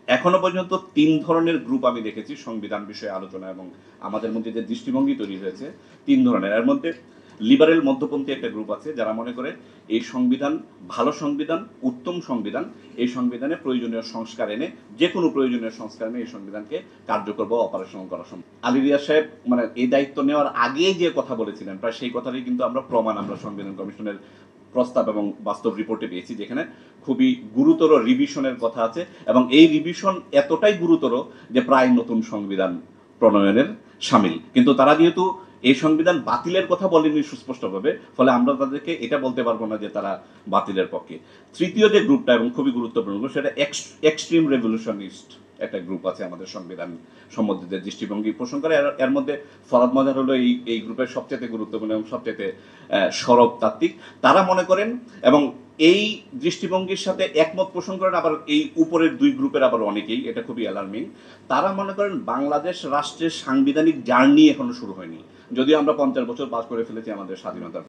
এখনো পর্যন্ত ৩ ধরনের গ্রুপ আমি দেখেছি সংবিধান বিষয়ে আলোচনা এবং আমাদের মধ্যে যে দৃষ্টিভঙ্গি তৈরি হয়েছে ৩ ধরনের। এর মধ্যে লিবারেল মধ্যপন্থী একটা গ্রুপ আছে যারা মনে করে এই সংবিধান ভালো সংবিধান, উত্তম সংবিধান, এই সংবিধানে প্রয়োজনীয় সংস্কার এনে যে কোনো প্রয়োজনীয় সংস্কার এনে এই সংবিধানকে কার্যকর বা অপারেশনাল করা সম্ভব। আলী রিয়াজ সাহেব মানে এই দায়িত্ব নেওয়ার আগে যে কথা বলেছিলেন প্রায় সেই কথাটাই কিন্তু আমরা সংবিধান কমিশনের প্রস্তাব এবং বাস্তব রিপোর্টে পেয়েছি, যেখানে খুবই গুরুতর রিভিশনের কথা আছে এবং এই রিভিশন এতটাই গুরুতর যে প্রায় নতুন সংবিধান প্রণয়নের সামিল। কিন্তু তারা যেহেতু এই সংবিধান বাতিলের কথা বলেনি সুস্পষ্টভাবে, ফলে আমরা তাদেরকে এটা বলতে পারবো না যে তারা বাতিলের পক্ষে। তৃতীয় যে গ্রুপটা এবং খুবই গুরুত্বপূর্ণ সেটা এক্সট্রিম রেভলিউশনিস্ট একটা গ্রুপ আছে আমাদের সংবিধান সম্বন্ধিত দৃষ্টিভঙ্গি পোষণ করে। এর মধ্যে ফরাদ মজার হলো এই গ্রুপের সবচেয়ে গুরুত্বপূর্ণ এবং সবচেয়ে সরব তাত্ত্বিক। তারা মনে করেন এবং এই দৃষ্টিভঙ্গির সাথে একমত পোষণ করেন আবার এই উপরের দুই গ্রুপের আবার অনেকেই, এটা খুবই অ্যালার্মিং। তারা মনে করেন বাংলাদেশ রাষ্ট্রের সাংবিধানিক জার্নি এখনো শুরু হয়নি, যদিও আমরা 50 বছর পাস করে ফেলেছি আমাদের স্বাধীনতার।